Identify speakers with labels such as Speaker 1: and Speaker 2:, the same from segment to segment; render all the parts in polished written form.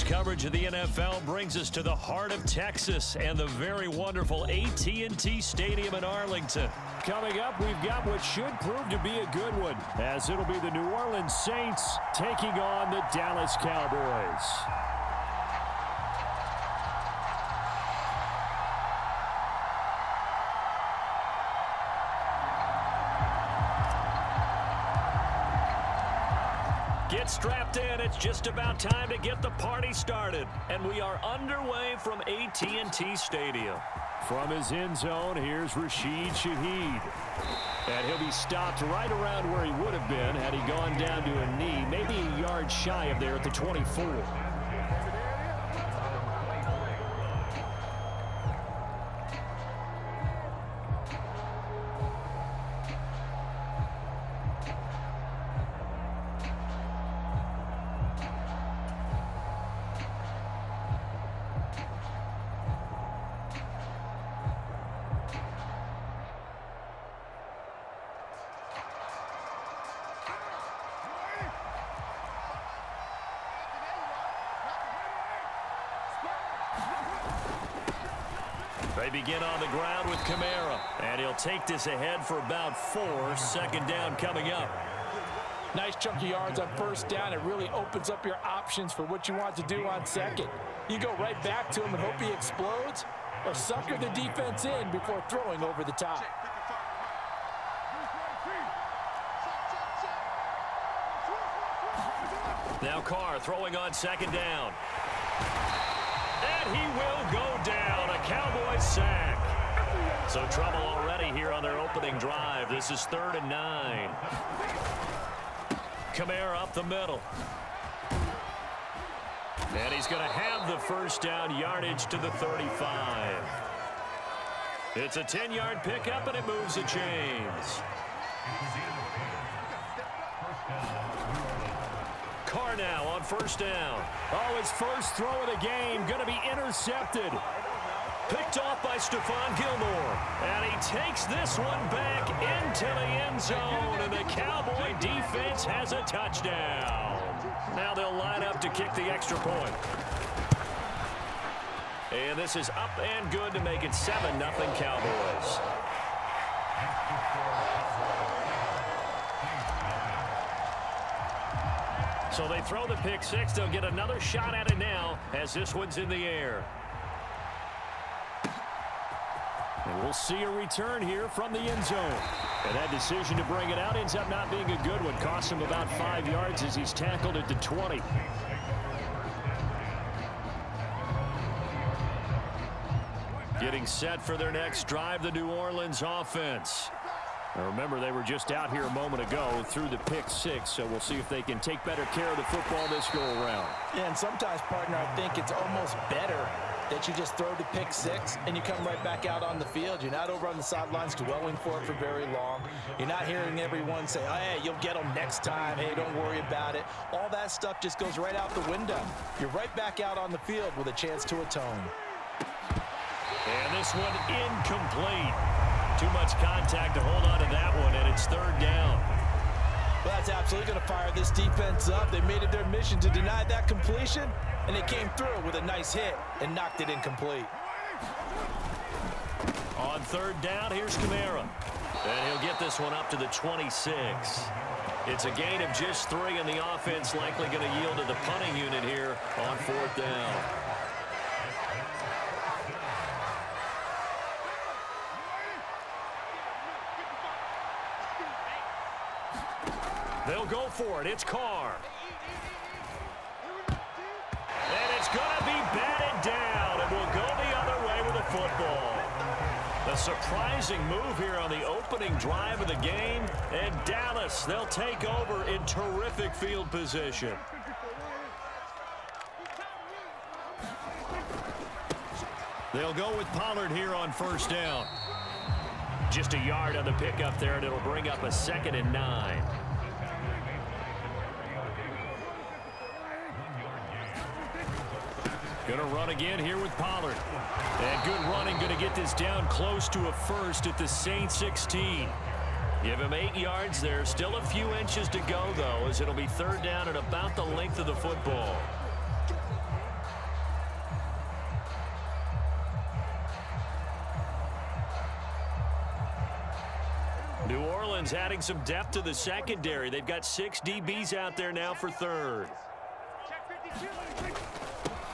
Speaker 1: Coverage of the NFL brings us to the heart of Texas and the very wonderful AT&T Stadium in Arlington.
Speaker 2: Coming up, we've got what should prove to be a good one, as it'll be the New Orleans Saints taking on the Dallas Cowboys.
Speaker 1: Get strapped in. It's just about time to get the party started. And we are underway from AT&T Stadium.
Speaker 2: From his end zone, here's Rashid Shaheed. And he'll be stopped right around where he would have been had he gone down to a knee, maybe a yard shy of there at the 24.
Speaker 1: They begin on the ground with Kamara, and he'll take this ahead for about 4. Second down coming up.
Speaker 3: Nice chunk of yards on first down. It really opens up your options for what you want to do on second. You go right back to him and hope he explodes, or sucker the defense in before throwing over the top.
Speaker 1: Now Carr throwing on second down. And he will go down. A Cowboys sack. So trouble already here on their opening drive. This is 3rd and 9. Kamara up the middle. And he's going to have the first down, yardage to the 35. It's a 10-yard pickup, and it moves the chains. Carr now on first down.
Speaker 2: Oh, his first throw of the game going to be intercepted.
Speaker 1: Picked off by Stephon Gilmore. And he takes this one back into the end zone. And the Cowboy defense has a touchdown. Now they'll line up to kick the extra point. And this is up and good to make it 7-0 Cowboys. So they throw the pick six. They'll get another shot at it now as this one's in the air.
Speaker 2: And we'll see a return here from the end zone. And that decision to bring it out ends up not being a good one. Cost him about 5 yards as he's tackled at the 20.
Speaker 1: Getting set for their next drive, the New Orleans offense.
Speaker 2: Now remember, they were just out here a moment ago through the pick six, so we'll see if they can take better care of the football this go-around.
Speaker 3: Yeah, and sometimes, partner, I think it's almost better that you just throw the pick six and you come right back out on the field. You're not over on the sidelines dwelling for it for very long. You're not hearing everyone say, oh, hey, you'll get them next time. Hey, don't worry about it. All that stuff just goes right out the window. You're right back out on the field with a chance to atone.
Speaker 1: And this one incomplete. Too much contact to hold on to that one, and it's 3rd down.
Speaker 3: Well, that's absolutely going to fire this defense up. They made it their mission to deny that completion, and they came through with a nice hit and knocked it incomplete.
Speaker 1: On 3rd down, here's Kamara. And he'll get this one up to the 26. It's a gain of just 3, and the offense likely going to yield to the punting unit here on 4th down. They'll go for it. It's Carr. And it's going to be batted down, and we'll go the other way with the football. A surprising move here on the opening drive of the game. And Dallas, they'll take over in terrific field position. They'll go with Pollard here on 1st down. Just a yard on the pickup there, and it'll bring up a 2nd and 9. Going to run again here with Pollard. And good running, going to get this down close to a first at the Saints 16. Give him 8 yards there. Still a few inches to go, though, as it'll be 3rd down and about the length of the football. New Orleans adding some depth to the secondary. They've got 6 DBs out there now for third.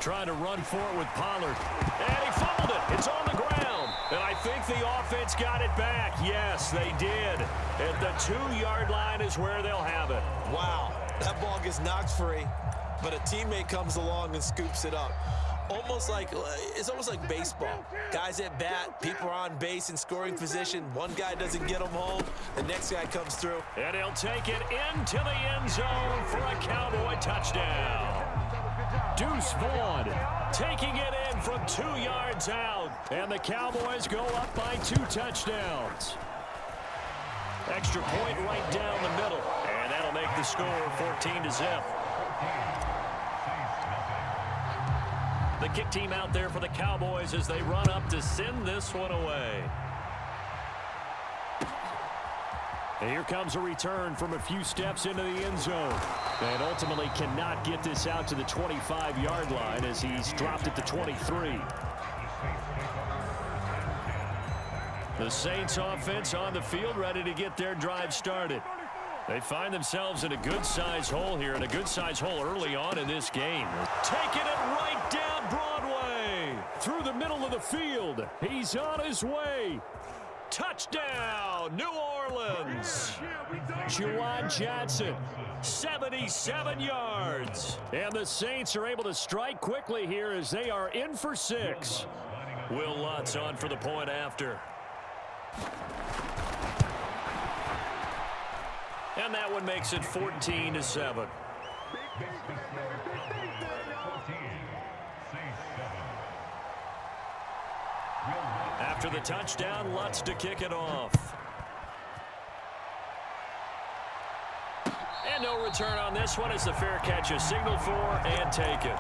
Speaker 1: Trying to run for it with Pollard. And he fumbled it. It's on the ground. And I think the offense got it back. Yes, they did. At the 2-yard line is where they'll have it.
Speaker 4: Wow, that ball gets knocked free, but a teammate comes along and scoops it up. It's almost like baseball. Guys at bat, people are on base in scoring position. One guy doesn't get them home, the next guy comes through.
Speaker 1: And he'll take it into the end zone for a Cowboy touchdown. Deuce Vaughn taking it in from 2 yards out. And the Cowboys go up by 2 touchdowns. Extra point right down the middle. And that'll make the score 14-0. The kick team out there for the Cowboys as they run up to send this one away. And here comes a return from a few steps into the end zone. And ultimately cannot get this out to the 25-yard line as he's dropped at the 23. The Saints offense on the field ready to get their drive started. They find themselves in a good-sized hole here, and a good-sized hole early on in this game. Taking it right down Broadway. Through the middle of the field. He's on his way. Touchdown, New Orleans. Juwan Johnson, 77 yards. And the Saints are able to strike quickly here as they are in for 6. Will Lutz on for the point after. And that one makes it 14-7. After the touchdown, Lutz to kick it off. And no return on this one as the fair catch is signaled for and taken.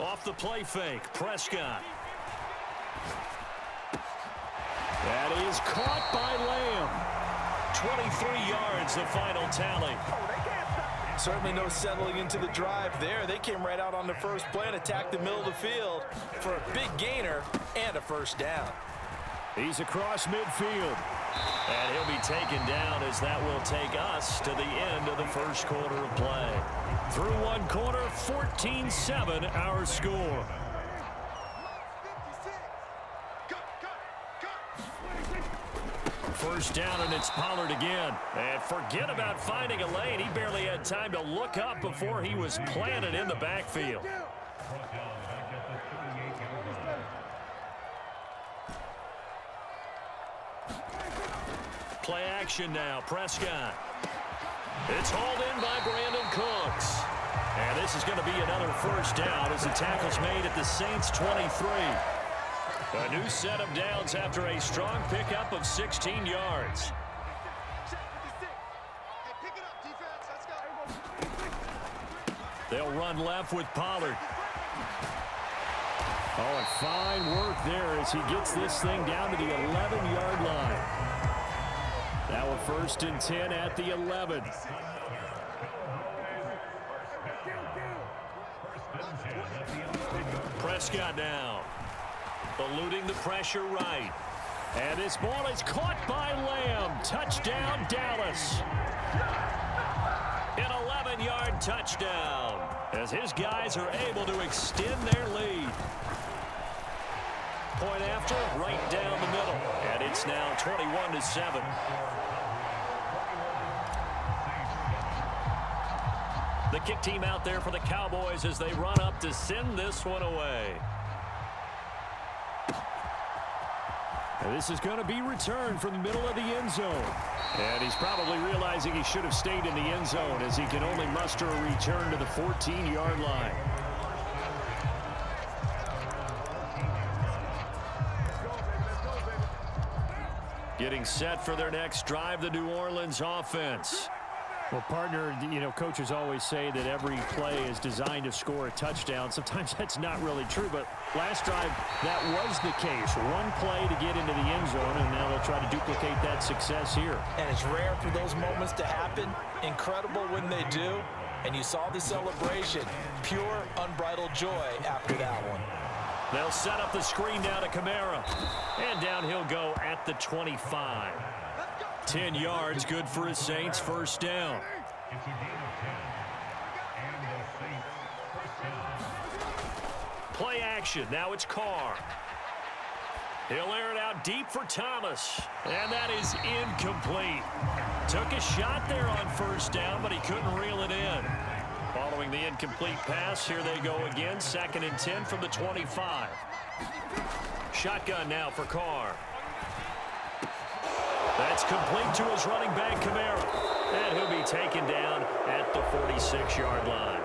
Speaker 1: Off the play fake, Prescott. That is caught by Lamb. 23 yards, the final tally.
Speaker 3: Certainly no settling into the drive there. They came right out on the first play and attacked the middle of the field for a big gainer and a first down.
Speaker 2: He's across midfield.
Speaker 1: And he'll be taken down as that will take us to the end of the first quarter of play. Through one quarter, 14-7 our score. First down, and it's Pollard again. And forget about finding a lane. He barely had time to look up before he was planted in the backfield. Play action now, Prescott. It's hauled in by Brandon Cooks. And this is going to be another first down as the tackle's made at the Saints' 23. A new set of downs after a strong pickup of 16 yards. They'll run left with Pollard.
Speaker 2: Oh, and fine work there as he gets this thing down to the 11-yard line. Now a 1st and 10 at the 11.
Speaker 1: Prescott now. Eluding the pressure right.
Speaker 2: And this ball is caught by Lamb. Touchdown, Dallas.
Speaker 1: An 11-yard touchdown as his guys are able to extend their lead. Point after, right down the middle. And it's now 21-7. The kick team out there for the Cowboys as they run up to send this one away.
Speaker 2: And this is going to be returned from the middle of the end zone. And he's probably realizing he should have stayed in the end zone as he can only muster a return to the 14-yard line.
Speaker 1: Getting set for their next drive, the New Orleans offense.
Speaker 2: Well, partner, you know, coaches always say that every play is designed to score a touchdown. Sometimes that's not really true, but last drive, that was the case. One play to get into the end zone, and now they'll try to duplicate that success here.
Speaker 3: And it's rare for those moments to happen. Incredible when they do. And you saw the celebration. Pure, unbridled joy after that one.
Speaker 1: They'll set up the screen down to Kamara. And down he'll go at the 25. 10 yards, good for his Saints, first down. Play action, now it's Carr. He'll air it out deep for Thomas. And that is incomplete. Took a shot there on first down, but he couldn't reel it in. Following the incomplete pass, here they go again. 2nd and 10 from the 25. Shotgun now for Carr. That's complete to his running back, Kamara. And he'll be taken down at the 46-yard line.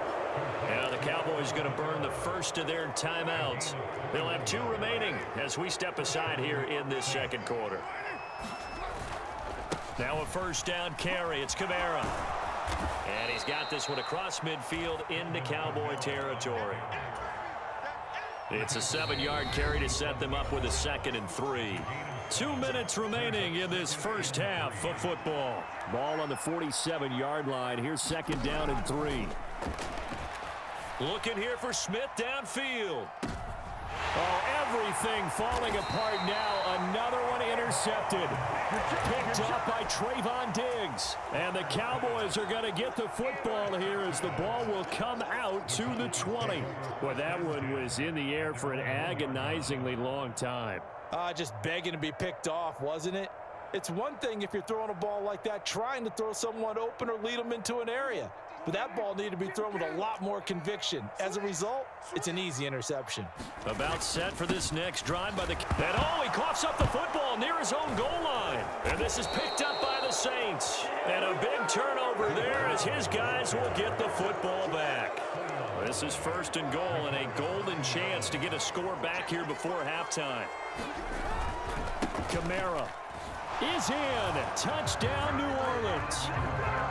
Speaker 1: Now the Cowboys going to burn the first of their timeouts. They'll have 2 remaining as we step aside here in this second quarter. Now a first down carry. It's Kamara. And he's got this one across midfield into Cowboy territory. It's a 7-yard carry to set them up with a 2nd and 3. 2 minutes remaining in this first half of football.
Speaker 2: Ball on the 47-yard line. Here's 2nd down and 3.
Speaker 1: Looking here for Smith downfield.
Speaker 2: Oh, everything falling apart now. Another one intercepted. Picked up by Trayvon Diggs. And the Cowboys are going to get the football here as the ball will come out to the 20. Well, that one was in the air for an agonizingly long time.
Speaker 3: Just begging to be picked off, wasn't it? It's one thing if you're throwing a ball like that, trying to throw someone open or lead them into an area. But that ball needed to be thrown with a lot more conviction. As a result, it's an easy interception.
Speaker 1: About set for this next drive by the... And oh, he coughs up the football near his own goal line. And this is picked up by the Saints. And a big turnover there as his guys will get the football back. This is 1st and goal and a golden chance to get a score back here before halftime.
Speaker 2: Kamara is in. Touchdown, New Orleans.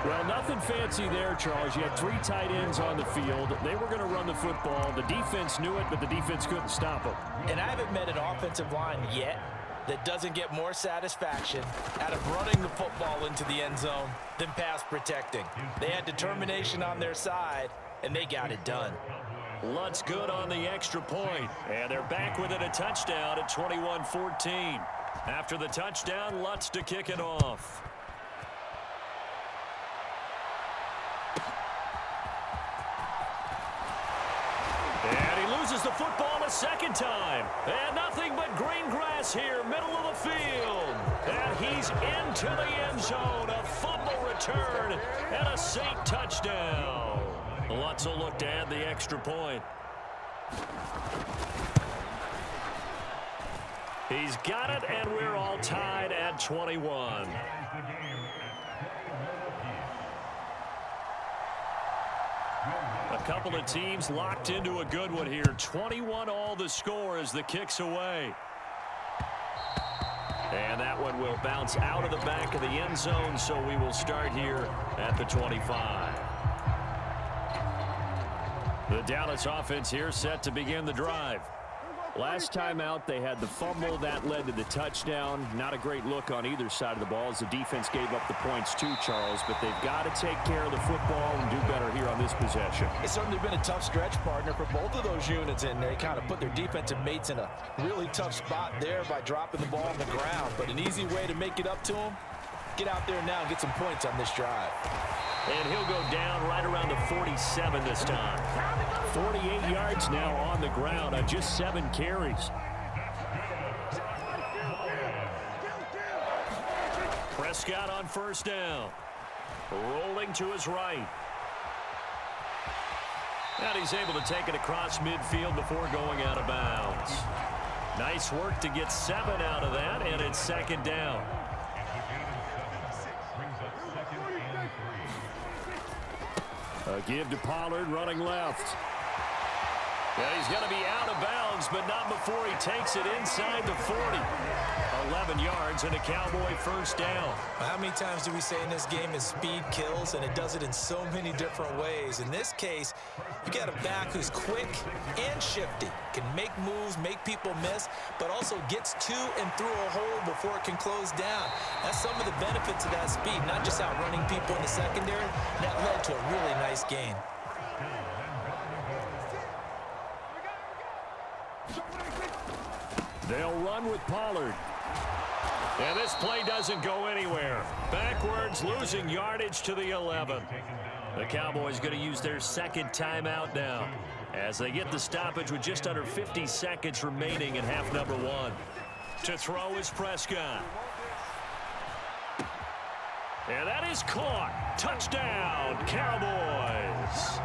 Speaker 2: Well, nothing fancy there, Charles. You had 3 tight ends on the field. They were going to run the football. The defense knew it, but the defense couldn't stop them.
Speaker 3: And I haven't met an offensive line yet that doesn't get more satisfaction out of running the football into the end zone than pass protecting. They had determination on their side, and they got it done.
Speaker 1: Lutz good on the extra point. And they're back with it, a touchdown at 21-14. After the touchdown, Lutz to kick it off. And he loses the football a 2nd time. And nothing but green grass here, middle of the field. And he's into the end zone. A fumble return and a Saint touchdown. Lutz will look to add the extra point. He's got it, and we're all tied at 21. A couple of teams locked into a good one here. 21 all the score as the kick's away. And that one will bounce out of the back of the end zone, so we will start here at the 25. The Dallas offense here set to begin the drive.
Speaker 2: Last time out, they had the fumble. That led to the touchdown. Not a great look on either side of the ball as the defense gave up the points too, Charles. But they've got to take care of the football and do better here on this possession.
Speaker 3: It's certainly been a tough stretch, partner, for both of those units, and they kind of put their defensive mates in a really tough spot there by dropping the ball on the ground. But an easy way to make it up to them, get out there now and get some points on this drive.
Speaker 1: And he'll go down right around the 47 this time.
Speaker 2: 48 yards now on the ground on just 7 carries.
Speaker 1: Prescott on first down. Rolling to his right. And he's able to take it across midfield before going out of bounds. Nice work to get 7 out of that, and it's 2nd down.
Speaker 2: A give to Pollard running left.
Speaker 1: Yeah, he's going to be out of bounds, but not before he takes it inside the 40. 11 yards. yards and a Cowboy first down.
Speaker 4: How many times do we say in this game is speed kills, and it does it in so many different ways. In this case, you got a back who's quick and shifty, can make moves, make people miss, but also gets to and through a hole before it can close down. That's some of the benefits of that speed, not just outrunning people in the secondary. That led to a really nice gain.
Speaker 2: They'll run with Pollard.
Speaker 1: And this play doesn't go anywhere. Backwards, losing yardage to the 11. The Cowboys going to use their second timeout now as they get the stoppage with just under 50 seconds remaining in half number one. To throw is Prescott. And that is caught. Touchdown, Cowboys.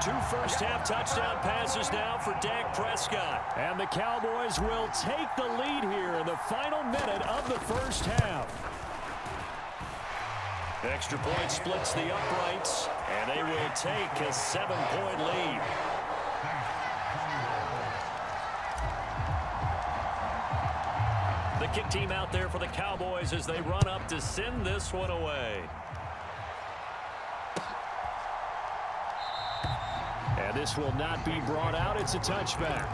Speaker 1: 2 first-half touchdown passes now for Dak Prescott.
Speaker 2: And the Cowboys will take the lead here in the final minute of the first half.
Speaker 1: Extra point splits the uprights, and they will take a 7-point lead. The kick team out there for the Cowboys as they run up to send this one away.
Speaker 2: And this will not be brought out. It's a touchback.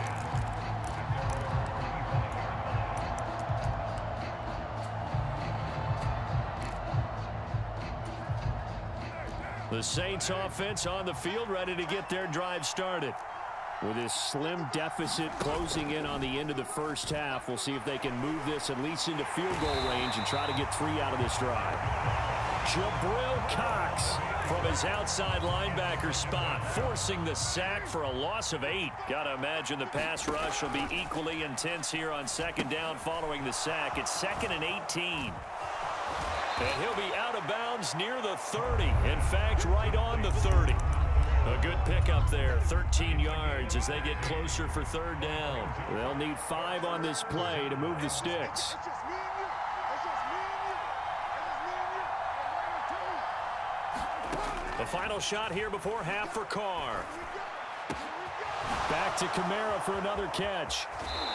Speaker 1: The Saints offense on the field ready to get their drive started.
Speaker 2: With this slim deficit closing in on the end of the first half, we'll see if they can move this at least into field goal range and try to get 3 out of this drive.
Speaker 1: Jabril Cox from his outside linebacker spot, forcing the sack for a loss of 8. Gotta imagine the pass rush will be equally intense here on second down following the sack. It's 2nd and 18. And he'll be out of bounds near the 30. In fact, right on the 30. A good pickup there, 13 yards as they get closer for 3rd down.
Speaker 2: They'll need 5 on this play to move the sticks.
Speaker 1: The final shot here before half for Carr.
Speaker 2: Back to Kamara for another catch.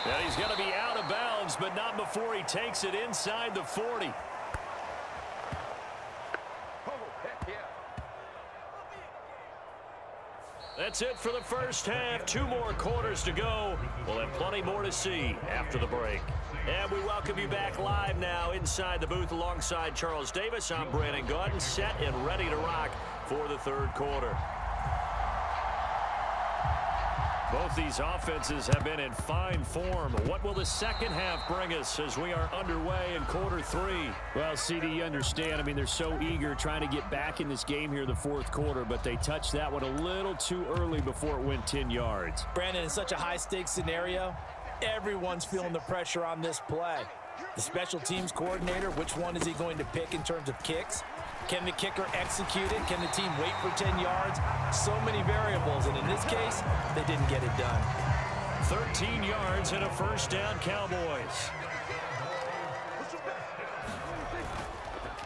Speaker 1: And he's going to be out of bounds, but not before he takes it inside the 40. That's it for the first half. 2 more quarters to go. We'll have plenty more to see after the break. And we welcome you back live now inside the booth alongside Charles Davis. I'm Brandon Gaudin, set and ready to rock for the 3rd quarter. Both these offenses have been in fine form. What will the second half bring us as we are underway in quarter 3?
Speaker 2: Well, CD, you understand. I mean, they're so eager trying to get back in this game here in the 4th quarter, but they touched that one a little too early before it went 10 yards.
Speaker 3: Brandon, in such a high-stakes scenario, everyone's feeling the pressure on this play. The special teams coordinator, which one is he going to pick in terms of kicks? Can the kicker execute it? Can the team wait for 10 yards? So many variables, and in this case, they didn't get it done.
Speaker 1: 13 yards and a first down, Cowboys.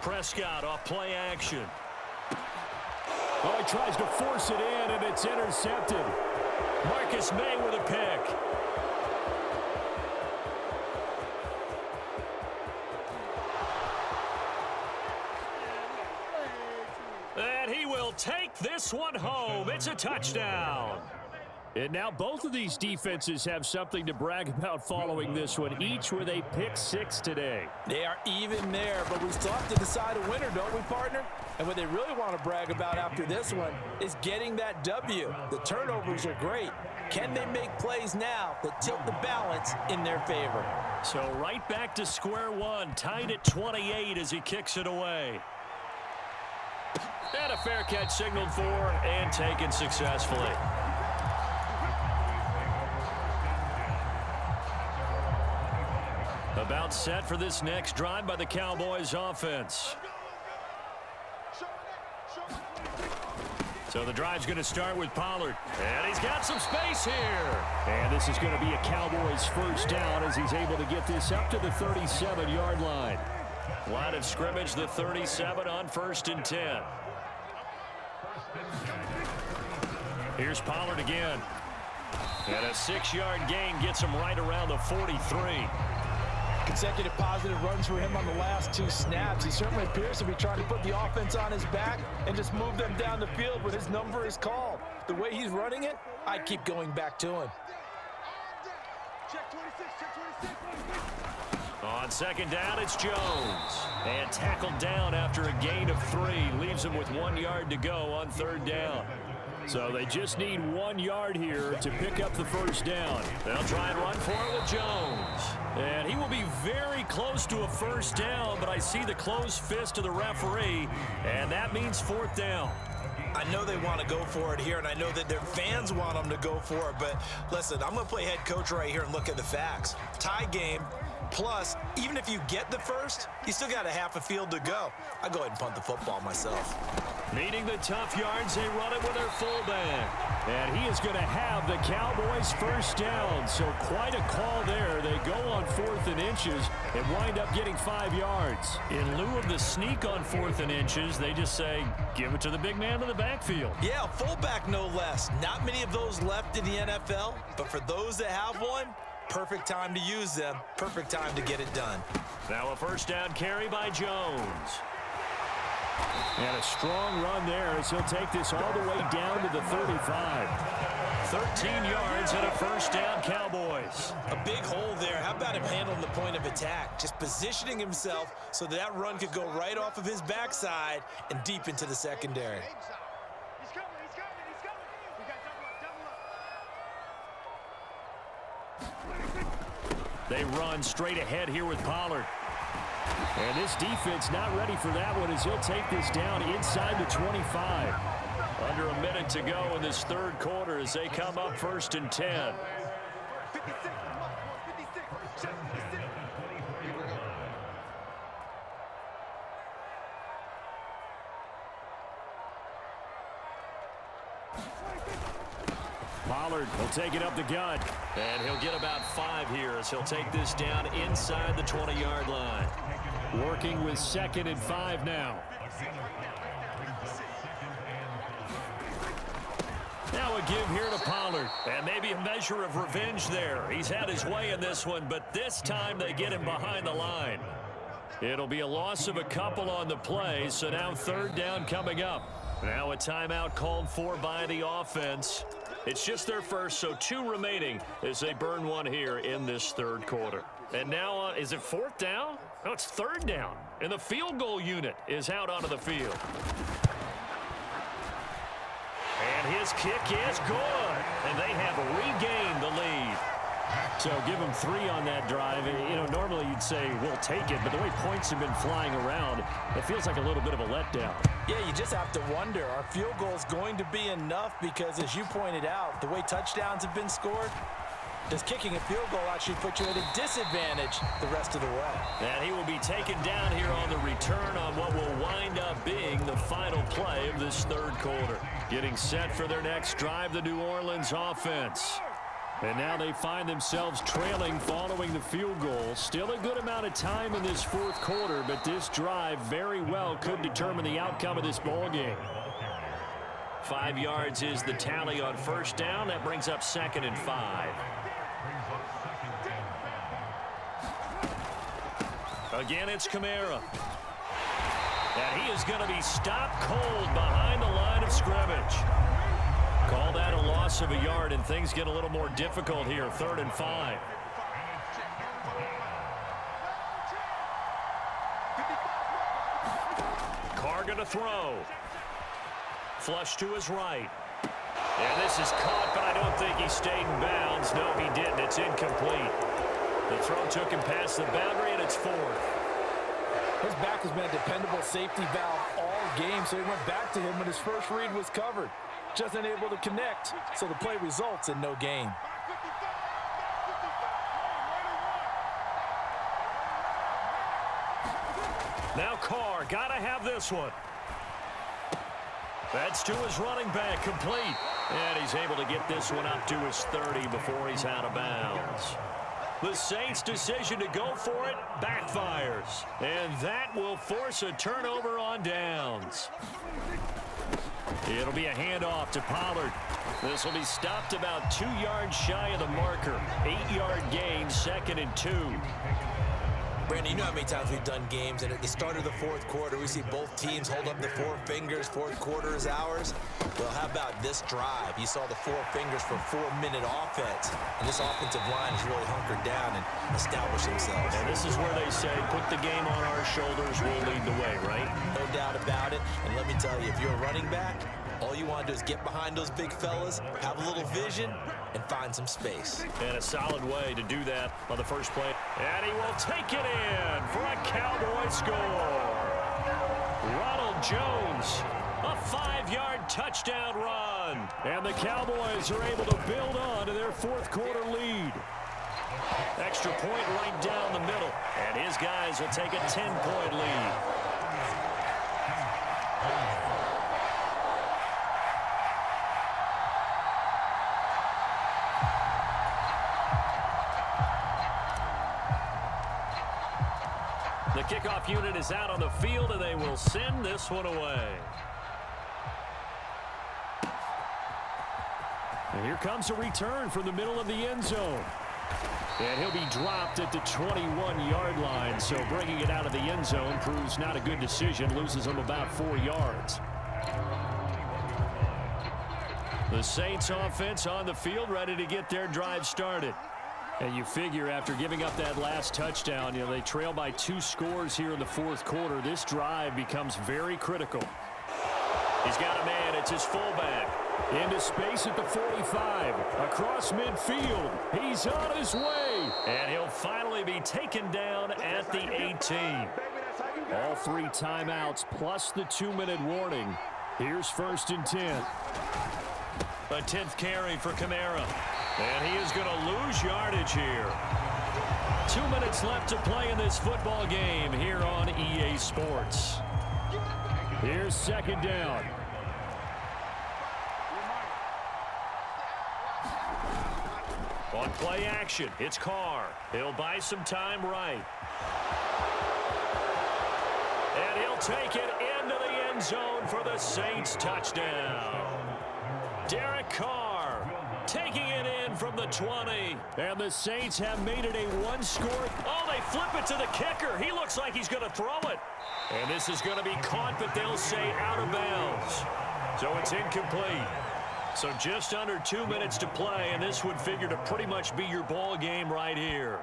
Speaker 1: Prescott off play action.
Speaker 2: Oh, he tries to force it in, and it's intercepted.
Speaker 1: Marcus May with a pick. And he will take this one home. It's a touchdown.
Speaker 2: And now both of these defenses have something to brag about following this one, each with a pick-6 today.
Speaker 3: They are even there, but we still have to decide a winner, don't we, partner? And what they really want to brag about after this one is getting that W. The turnovers are great. Can they make plays now that tilt the balance in their favor?
Speaker 1: So right back to square one, tied at 28 as he kicks it away. And a fair catch signaled for and taken successfully. About set for this next drive by the Cowboys offense. So the drive's going to start with Pollard. And he's got some space here.
Speaker 2: And this is going to be a Cowboys first down as he's able to get this up to the 37-yard line.
Speaker 1: Line of scrimmage, the 37 on 1st and 10. Here's Pollard again. And a 6-yard gain gets him right around the 43.
Speaker 3: Consecutive positive runs for him on the last 2 snaps. He certainly appears to be trying to put the offense on his back and just move them down the field when his number is called. The way he's running it, I'd keep going back to him.
Speaker 1: On second down, it's Jones. And tackled down after a gain of 3. Leaves him with 1 yard to go on third down.
Speaker 2: So they just need 1 yard here to pick up the first down.
Speaker 1: They'll try and run for it with Jones.
Speaker 2: And he will be very close to a first down, but I see the closed fist of the referee, and that means fourth down.
Speaker 4: I know they want to go for it here, and I know that their fans want them to go for it, but listen, I'm going to play head coach right here and look at the facts. Tie game, plus, even if you get the first, you still got a half a field to go. I'll go ahead and punt the football myself.
Speaker 1: Needing the tough yards, they run it with their fullback.
Speaker 2: And he is going to have the Cowboys first down, so quite a call there. They go on 4th and inches and wind up getting 5 yards.
Speaker 1: In lieu of the sneak on 4th and inches, they just say, give it to the big man in the backfield.
Speaker 4: Yeah, a fullback no less. Not many of those left in the NFL, but for those that have one, perfect time to use them. Perfect time to get it done.
Speaker 1: Now a first down carry by Jones.
Speaker 2: And a strong run there as he'll take this all the way down to the 35.
Speaker 1: 13 yards and a first down, Cowboys.
Speaker 4: A big hole there. How about him handling the point of attack? Just positioning himself so that run could go right off of his backside and deep into the secondary.
Speaker 1: They run straight ahead here with Pollard.
Speaker 2: And this defense not ready for that one as he'll take this down inside the 25.
Speaker 1: Under a minute to go in this third quarter as they come up 1st and 10.
Speaker 2: Pollard will take it up the gut.
Speaker 1: And he'll get about 5 here as he'll take this down inside the 20-yard line.
Speaker 2: Working with 2nd and 5 now.
Speaker 1: Now a give here to Pollard. And maybe a measure of revenge there. He's had his way in this one, but this time they get him behind the line. It'll be a loss of a couple on the play, so now third down coming up. Now a timeout called for by the offense. It's just their first, so 2 remaining as they burn one here in this third quarter. And now, is it 4th down? No, it's 3rd down. And the field goal unit is out onto the field. And his kick is good. And they have regained the lead.
Speaker 2: So give them 3 on that drive. You know, normally you'd say, we'll take it, but the way points have been flying around, it feels like a little bit of a letdown.
Speaker 3: Yeah, you just have to wonder, are field goals going to be enough? Because as you pointed out, the way touchdowns have been scored, does kicking a field goal actually put you at a disadvantage the rest of the way?
Speaker 1: And he will be taken down here on the return on what will wind up being the final play of this third quarter. Getting set for their next drive, the New Orleans offense. And now they find themselves trailing following the field goal. Still a good amount of time in this fourth quarter, but this drive very well could determine the outcome of this ball game. 5 yards is the tally on first down. That brings up 2nd and 5. Again, it's Kamara. And he is going to be stopped cold behind the line of scrimmage. Call that a loss of a yard, and things get a little more difficult here. 3rd and 5. Carr going to throw. Flush to his right. And this is caught, but I don't think he stayed in bounds. No, he didn't. It's incomplete. The throw took him past the boundary, and it's 4th.
Speaker 3: His back has been a dependable safety valve all game, so he went back to him when his first read was covered. Just unable to connect, so the play results in no gain.
Speaker 1: Now Carr, got to have this one. That's to his running back, complete. And he's able to get this one up to his 30 before he's out of bounds. The Saints' decision to go for it backfires. And that will force a turnover on downs. It'll be a handoff to Pollard. This will be stopped about 2 yards shy of the marker. 8-yard gain, 2nd and 2.
Speaker 4: Brandon, you know how many times we've done games, and at the start of the fourth quarter, we see both teams hold up the four fingers, fourth quarter is ours. Well, how about this drive? You saw the four fingers for 4-minute offense, and this offensive line has really hunkered down and established themselves.
Speaker 1: And this is where they say, put the game on our shoulders, we'll lead the way, right?
Speaker 4: No doubt about it, and let me tell you, if you're a running back, all you want to do is get behind those big fellas, have a little vision, and find some space.
Speaker 1: And a solid way to do that on the first play. And he will take it in for a Cowboy score. Ronald Jones, a 5-yard touchdown run.
Speaker 2: And the Cowboys are able to build on to their fourth quarter lead.
Speaker 1: Extra point right down the middle. And his guys will take a 10-point lead. The kickoff unit is out on the field, and they will send this one away.
Speaker 2: And here comes a return from the middle of the end zone. And he'll be dropped at the 21-yard line, so bringing it out of the end zone proves not a good decision, loses him about 4 yards. The Saints offense on the field, ready to get their drive started. And you figure after giving up that last touchdown, they trail by 2 scores here in the fourth quarter. This drive becomes very critical.
Speaker 1: He's got a man. It's his fullback.
Speaker 2: Into space at the 45. Across midfield. He's on his way.
Speaker 1: And he'll finally be taken down at the 18.
Speaker 2: All 3 timeouts plus the 2-minute warning. Here's 1st and 10.
Speaker 1: A 10th carry for Kamara. And he is going to lose yardage here. 2 minutes left to play in this football game here on EA Sports.
Speaker 2: Here's 2nd down.
Speaker 1: On play action, it's Carr. He'll buy some time right. And he'll take it into the end zone for the Saints touchdown. Derek Carr taking it in from the 20.
Speaker 2: And the Saints have made it a 1-score.
Speaker 1: Oh, they flip it to the kicker. He looks like he's going to throw it. And this is going to be caught, but they'll say out of bounds. So it's incomplete. So just under 2 minutes to play, and this would figure to pretty much be your ball game right here.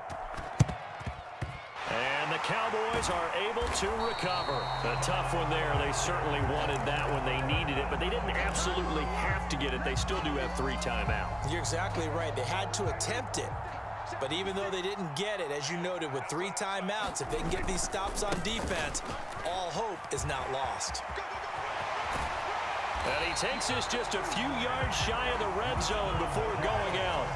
Speaker 1: And the Cowboys are able to recover. A tough one there. They certainly wanted that when they needed it, but they didn't absolutely have to get it. They still do have 3 timeouts.
Speaker 4: You're exactly right. They had to attempt it. But even though they didn't get it, as you noted, with 3 timeouts, if they can get these stops on defense, all hope is not lost.
Speaker 1: And he takes this just a few yards shy of the red zone before going out.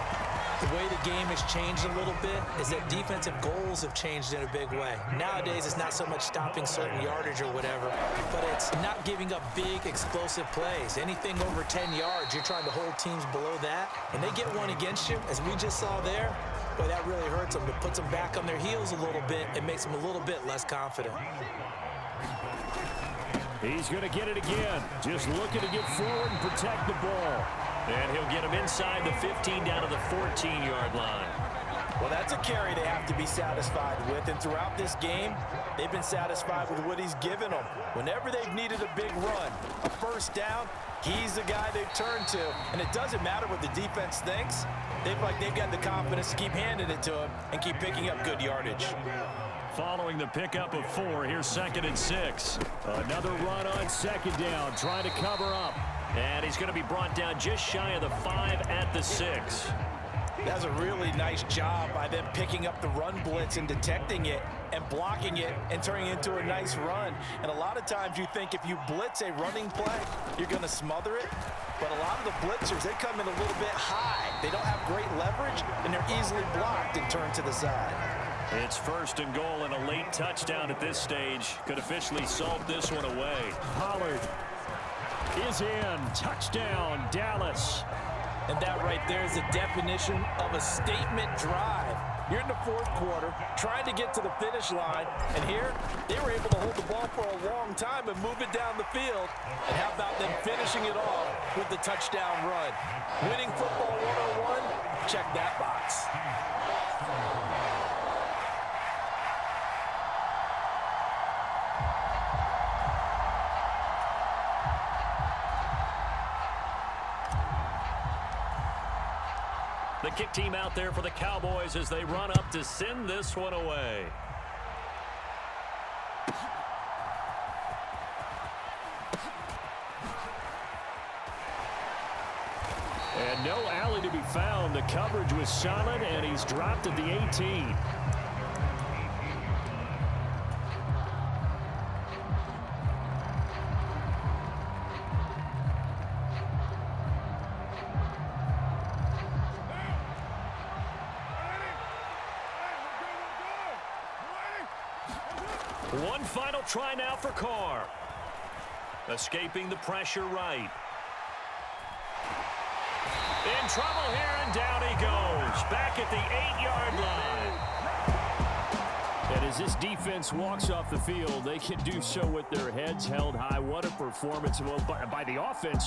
Speaker 4: The way the game has changed a little bit is that defensive goals have changed in a big way. Nowadays, it's not so much stopping certain yardage or whatever, but it's not giving up big, explosive plays. Anything over 10 yards, you're trying to hold teams below that, and they get one against you, as we just saw there. Boy, that really hurts them. It puts them back on their heels a little bit. It makes them a little bit less confident.
Speaker 2: He's going to get it again. Just looking to get forward and protect the ball.
Speaker 1: And he'll get him inside the 15 down to the 14-yard line.
Speaker 3: Well, that's a carry they have to be satisfied with. And throughout this game, they've been satisfied with what he's given them. Whenever they've needed a big run, a first down, he's the guy they've turned to. And it doesn't matter what the defense thinks. They've got the confidence to keep handing it to him and keep picking up good yardage.
Speaker 2: Following the pickup of 4, here's 2nd and 6. Another run on 2nd down, trying to cover up.
Speaker 1: And he's going to be brought down just shy of the 5 at the 6.
Speaker 3: That's a really nice job by them picking up the run blitz and detecting it and blocking it and turning it into a nice run. And a lot of times you think if you blitz a running play, you're going to smother it. But a lot of the blitzers, they come in a little bit high. They don't have great leverage, and they're easily blocked and turned to the side.
Speaker 1: It's 1st and goal, and a late touchdown at this stage could officially salt this one away.
Speaker 2: Pollard is in. Touchdown, Dallas.
Speaker 3: And that right there is the definition of a statement drive. You're in the fourth quarter, trying to get to the finish line, and here they were able to hold the ball for a long time and move it down the field. And how about them finishing it off with the touchdown run? Winning football 101, check that box.
Speaker 1: The kick team out there for the Cowboys as they run up to send this one away.
Speaker 2: And no alley to be found. The coverage was solid, and he's dropped at the 18.
Speaker 1: One final try now for Carr. Escaping the pressure right. In trouble here, and down he goes. Back at the 8-yard line.
Speaker 2: And as this defense walks off the field, they can do so with their heads held high. What a performance by the offense.